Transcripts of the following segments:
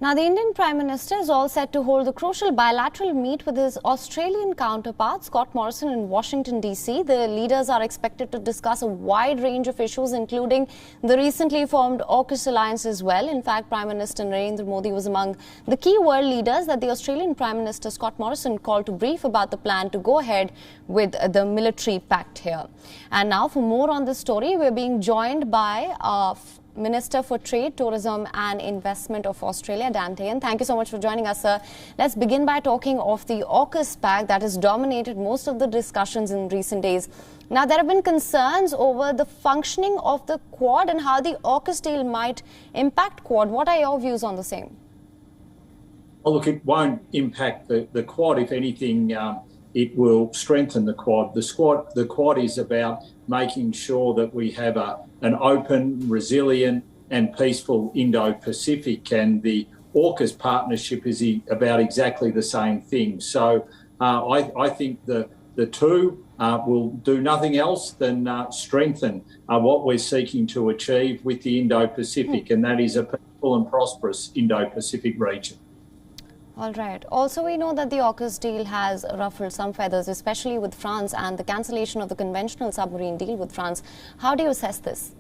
Now, the Indian Prime Minister is all set to hold a crucial bilateral meet with his Australian counterpart, Scott Morrison, in Washington, D.C. The leaders are expected to discuss a wide range of issues, including the recently formed AUKUS alliance as well. In fact, Prime Minister Narendra Modi was among the key world leaders that the Australian Prime Minister, Scott Morrison, called to brief about the plan to go ahead with the military pact here. And now, for more on this story, we're being joined by Minister for Trade, Tourism and Investment of Australia, Dan Tehan. Thank you so much for joining us, sir. Let's begin by talking of the AUKUS pact that has dominated most of the discussions in recent days. Now, there have been concerns over the functioning of the Quad and how the AUKUS deal might impact Quad. What are your views on the same? Well, look, it won't impact the Quad. If anything, it will strengthen the Quad. The Quad is about making sure that we have an open, resilient and peaceful Indo-Pacific, and the AUKUS partnership is about exactly the same thing. So I think the two will do nothing else than strengthen what we're seeking to achieve with the Indo-Pacific, and that is a peaceful and prosperous Indo-Pacific region. All right. Also, we know that the AUKUS deal has ruffled some feathers, especially with France and the cancellation of the conventional submarine deal with France. How do you assess this?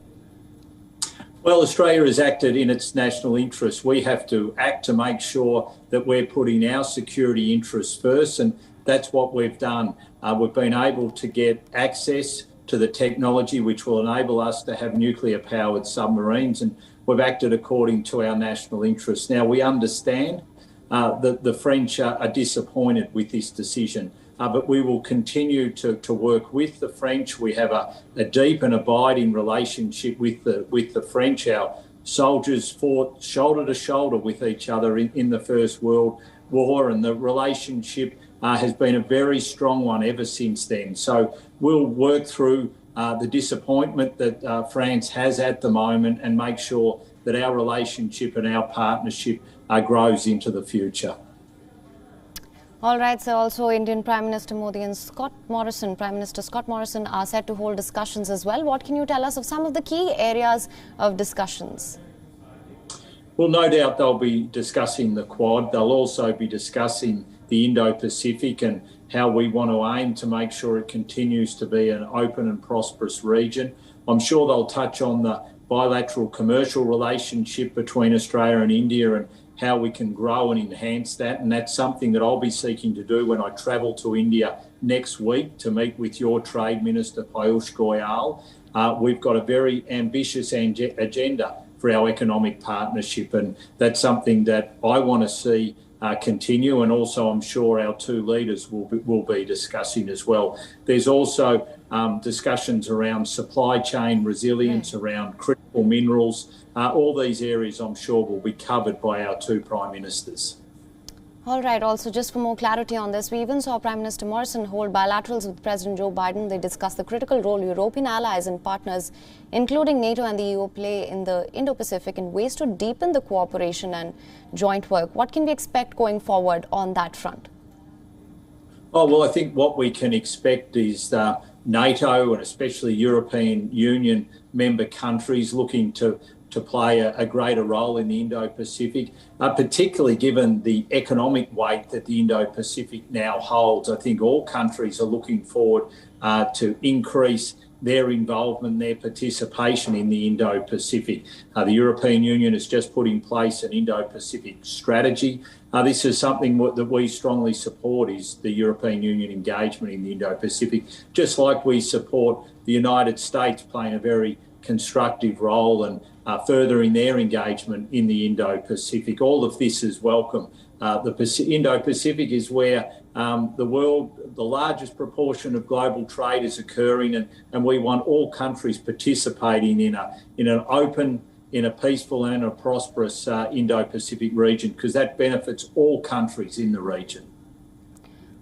Well, Australia has acted in its national interest. We have to act to make sure that we're putting our security interests first, and that's what we've done. We've been able to get access to the technology which will enable us to have nuclear-powered submarines, and we've acted according to our national interests. Now, we understand that the French are disappointed with this decision, but we will continue to work with the French. We have a deep and abiding relationship with the French. Our soldiers fought shoulder to shoulder with each other in the First World War, and the relationship has been a very strong one ever since then. So we'll work through the disappointment that France has at the moment and make sure that our relationship and our partnership grows into the future. All right, so also Indian Prime Minister Modi and Prime Minister Scott Morrison are set to hold discussions as well. What can you tell us of some of the key areas of discussions? Well, no doubt they'll be discussing the Quad. They'll also be discussing the Indo-Pacific and how we want to aim to make sure it continues to be an open and prosperous region. I'm sure they'll touch on the bilateral commercial relationship between Australia and India and how we can grow and enhance that. And that's something that I'll be seeking to do when I travel to India next week to meet with your Trade Minister, Piyush Goyal. We've got a very ambitious agenda for our economic partnership, and that's something that I want to see continue, and also I'm sure our two leaders will be discussing as well. There's also discussions around supply chain resilience, around critical minerals. All these areas I'm sure will be covered by our two Prime Ministers. All right. Also, just for more clarity on this, we even saw Prime Minister Morrison hold bilaterals with President Joe Biden. They discussed the critical role European allies and partners, including NATO and the EU, play in the Indo-Pacific and ways to deepen the cooperation and joint work. What can we expect going forward on that front? Oh, well, I think what we can expect is NATO and especially European Union member countries looking to play a greater role in the Indo-Pacific, particularly given the economic weight that the Indo-Pacific now holds. I think all countries are looking forward to increase their involvement, their participation in the Indo-Pacific. The European Union has just put in place an Indo-Pacific strategy. This is something that we strongly support, is the European Union engagement in the Indo-Pacific, just like we support the United States playing a very constructive role and furthering their engagement in the Indo-Pacific. All of this is welcome. The Indo-Pacific is where the largest proportion of global trade is occurring, and we want all countries participating in an open, in a peaceful and a prosperous Indo-Pacific region, because that benefits all countries in the region.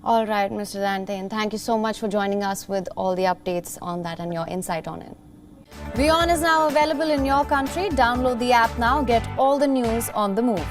All right, Mr. Dan Tehan, thank you so much for joining us with all the updates on that and your insight on it. WION is now available in your country. Download the app now. Get all the news on the move.